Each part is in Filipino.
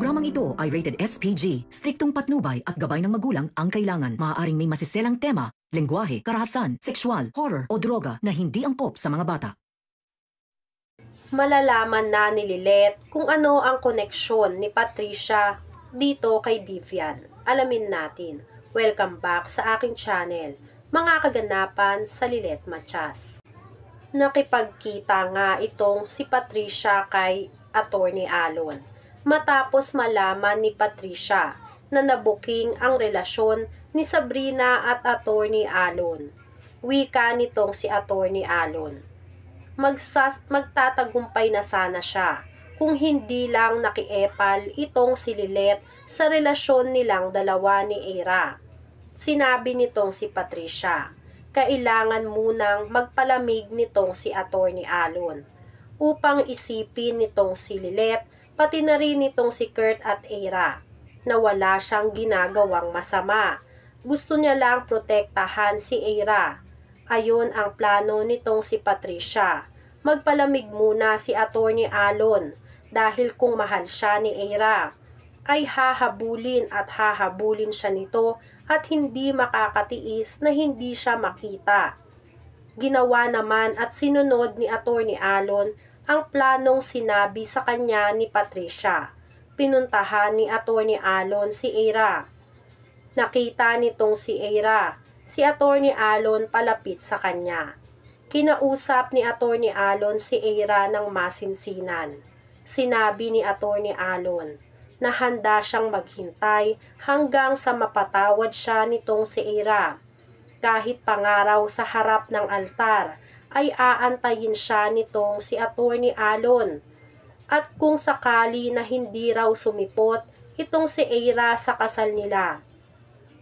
Programang ito ay rated SPG. Striktong patnubay at gabay ng magulang ang kailangan. Maaaring may masiselang tema, lengguwahe, karahasan, sexual, horror o droga na hindi angkop sa mga bata. Malalaman na ni Lilet kung ano ang koneksyon ni Patricia dito kay Vivian. Alamin natin. Welcome back sa aking channel, mga kaganapan sa Lilet Matias. Nakipagkita nga itong si Patricia kay Attorney Alon matapos malaman ni Patricia na nabuking ang relasyon ni Sabrina at Attorney Alon. Wika nitong si Attorney Alon, magtatagumpay na sana siya kung hindi lang nakiepal itong si Lilet sa relasyon nilang dalawa ni Ira. Sinabi nitong si Patricia, kailangan munang magpalamig nitong si Attorney Alon upang isipin nitong si Lilet pati na rin nitong si Kurt at Ira na wala siyang ginagawang masama. Gusto niya lang protektahan si Ira. Ayon ang plano nitong si Patricia. Magpalamig muna si Attorney Alon dahil kung mahal siya ni Ira ay hahabulin siya nito at hindi makakatiis na hindi siya makita. Ginawa naman at sinunod ni Attorney Alon ang planong sinabi sa kanya ni Patricia. Pinuntahan ni Attorney Alon si Ira. Nakita nitong si Ira, si Attorney Alon palapit sa kanya. Kinausap ni Attorney Alon si Ira ng masinsinan. Sinabi ni Attorney Alon na handa siyang maghintay hanggang sa mapatawad siya nitong si Ira. Kahit pangaraw sa harap ng altar, ay aantayin siya nitong si Attorney Alon. At kung sakali na hindi raw sumipot itong si Ira sa kasal nila,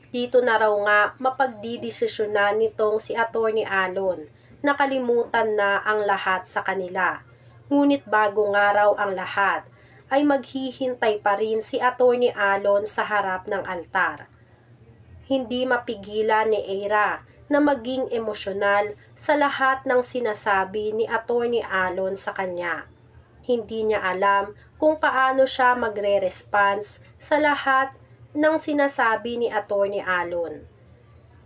dito na raw nga mapagdidesisyonan nitong si Attorney Alon. Nakalimutan na ang lahat sa kanila. Ngunit bago nga raw ang lahat, ay maghihintay pa rin si Attorney Alon sa harap ng altar. Hindi mapigilan ni Ira na maging emosyonal sa lahat ng sinasabi ni Attorney Alon sa kanya. Hindi niya alam kung paano siya magre-response sa lahat ng sinasabi ni Attorney Alon.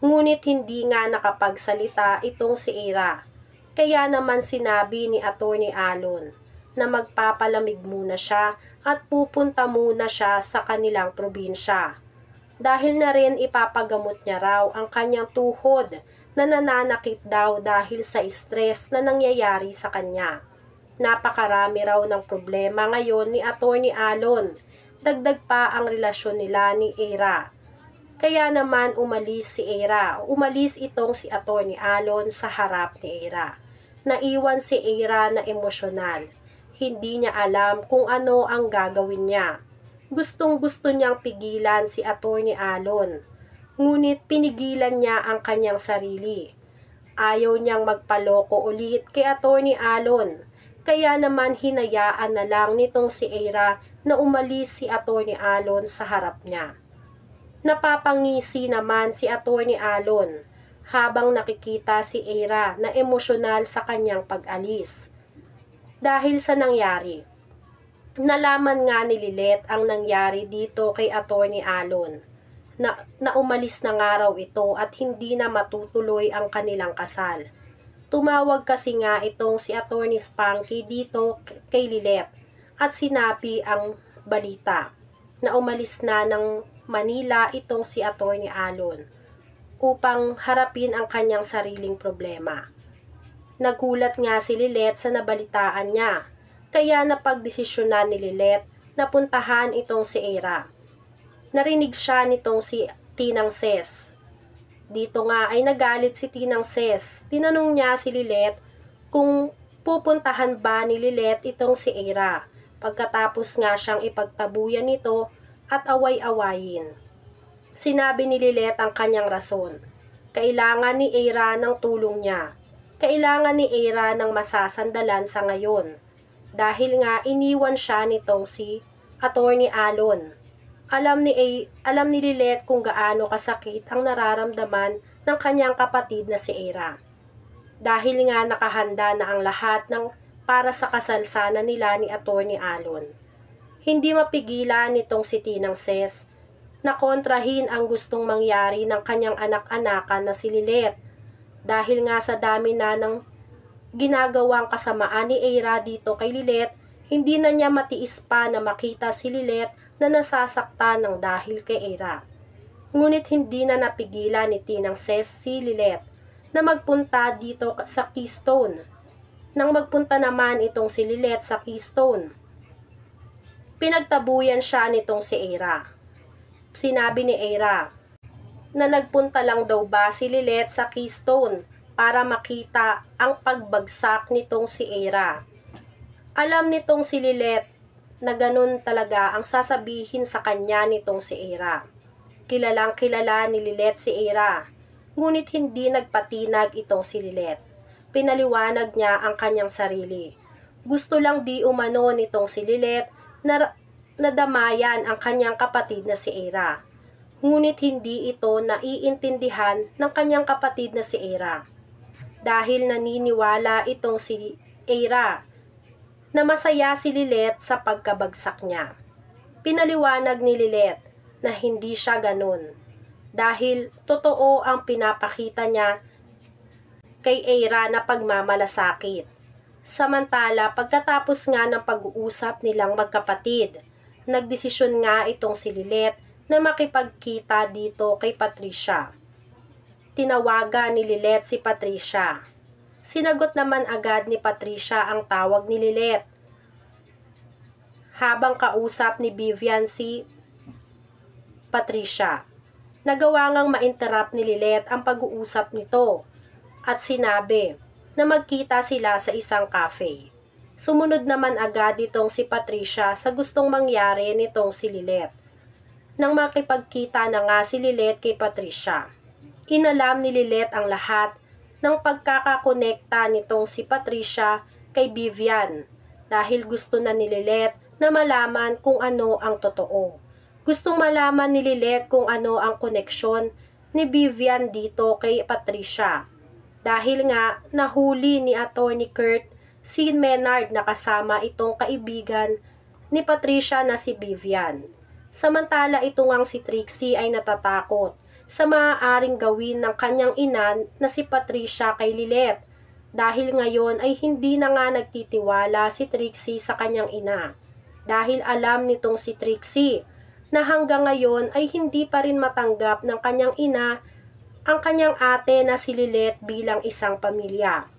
Ngunit hindi nga nakapagsalita itong si Ira. Kaya naman sinabi ni Attorney Alon na magpapalamig muna siya at pupunta muna siya sa kanilang probinsya. Dahil na rin ipapagamot niya raw ang kanyang tuhod na nananakit daw dahil sa stress na nangyayari sa kanya. Napakarami raw ng problema ngayon ni Attorney Alon. Dagdag pa ang relasyon nila ni Ira. Kaya naman umalis si Ira. Umalis itong si Attorney Alon sa harap ni Ira. Naiwan si Ira na emosyonal. Hindi niya alam kung ano ang gagawin niya. Gustong-gusto niyang pigilan si Attorney Alon. Ngunit pinigilan niya ang kanyang sarili. Ayaw niyang magpaloko ulit kay Attorney Alon. Kaya naman hinayaan na lang nitong si Ira na umalis si Attorney Alon sa harap niya. Napapangisi naman si Attorney Alon habang nakikita si Ira na emosyonal sa kanyang pag-alis. Dahil sa nangyari, nalaman nga ni Lilet ang nangyari dito kay Attorney Alon na umalis na nga raw ito at hindi na matutuloy ang kanilang kasal. Tumawag kasi nga itong si Attorney Spunky dito kay Lilet at sinabi ang balita na umalis na ng Manila itong si Attorney Alon upang harapin ang kanyang sariling problema. Nagulat nga si Lilet sa nabalitaan niya. Kaya napagdesisyonan ni Lilet na puntahan itong si Ira. Narinig siya nitong si Tinang Ses. Dito nga ay nagalit si Tinang Ses. Tinanong niya si Lilet kung pupuntahan ba ni Lilet itong si Ira. Pagkatapos nga siyang ipagtabuyan nito at away-awayin. Sinabi ni Lilet ang kanyang rason. Kailangan ni Ira ng tulong niya. Kailangan ni Ira ng masasandalan sa ngayon. Dahil nga iniwan siya nitong si Attorney Alon. Alam ni Lilet kung gaano kasakit ang nararamdaman ng kanyang kapatid na si Ira. Dahil nga nakahanda na ang lahat ng para sa kasal sana nila ni Attorney Alon. Hindi mapigilan nitong si Tinang Ses na kontrahin ang gustong mangyari ng kanyang anak-anakan na si Lilet. Dahil nga sa dami na ng ginagawang kasamaan ni Eira dito kay Lilet, hindi na niya matiis pa na makita si Lilet na nasasaktan ng dahil kay Eira. Ngunit hindi na napigilan ni Tinang Ses si Lilet na magpunta dito sa Keystone. Nang magpunta naman itong si Lilet sa Keystone, pinagtabuyan siya nitong si Eira. Sinabi ni Eira na nagpunta lang daw ba si Lilet sa Keystone para makita ang pagbagsak nitong si Eira. Alam nitong si Lilet na ganun talaga ang sasabihin sa kanya nitong si Eira. Kilalang kilala ni Lilet si Eira, ngunit hindi nagpatinag itong si Lilet. Pinaliwanag niya ang kanyang sarili. Gusto lang di umano nitong si Lilet na nadamayan ang kanyang kapatid na si Eira. Ngunit hindi ito naiintindihan ng kanyang kapatid na si Eira. Dahil naniniwala itong si Eira na masaya si Lilet sa pagkabagsak niya. Pinaliwanag ni Lilet na hindi siya ganun. Dahil totoo ang pinapakita niya kay Eira na pagmamalasakit. Samantala, pagkatapos nga ng pag-uusap nilang magkapatid, nagdesisyon nga itong si Lilet na makipagkita dito kay Patricia. Tinawagan ni Lilet si Patricia. Sinagot naman agad ni Patricia ang tawag ni Lilet. Habang kausap ni Vivian si Patricia, nagawa ngang ma-interrupt ni Lilet ang pag-uusap nito at sinabi na magkita sila sa isang cafe. Sumunod naman agad itong si Patricia sa gustong mangyari nitong si Lilet. Nang makipagkita na nga si Lilet kay Patricia, inalam ni Lilet ang lahat ng pagkakakonekta nitong si Patricia kay Vivian dahil gusto na ni Lilet na malaman kung ano ang totoo. Gustong malaman ni Lilet kung ano ang koneksyon ni Vivian dito kay Patricia. Dahil nga nahuli ni Attorney Kurt si Menard na kasama itong kaibigan ni Patricia na si Vivian. Samantala ito ngang si Trixie ay natatakot sa maaaring gawin ng kanyang ina na si Patricia kay Lilet dahil ngayon ay hindi na nga nagtitiwala si Trixie sa kanyang ina. Dahil alam nitong si Trixie na hanggang ngayon ay hindi pa rin matanggap ng kanyang ina ang kanyang ate na si Lilet bilang isang pamilya.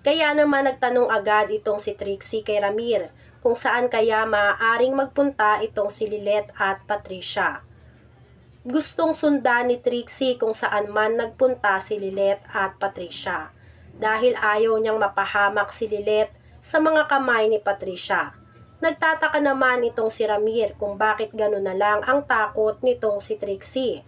Kaya naman nagtanong agad itong si Trixie kay Ramir kung saan kaya maaaring magpunta itong si Lilet at Patricia. Gustong sundan ni Trixie kung saan man nagpunta si Lilet at Patricia dahil ayaw niyang mapahamak si Lilet sa mga kamay ni Patricia. Nagtataka naman itong si Ramir kung bakit gano'n na lang ang takot nitong si Trixie.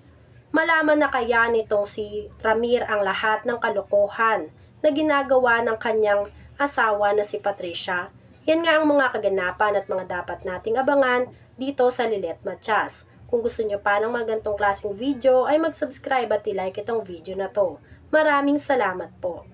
Malaman na kaya nitong si Ramir ang lahat ng kalokohan na ginagawa ng kanyang asawa na si Patricia. Yan nga ang mga kaganapan at mga dapat nating abangan dito sa Lilet Matias. Kung gusto nyo pa ng mga ganitong klaseng video ay mag-subscribe at i-like itong video na to. Maraming salamat po.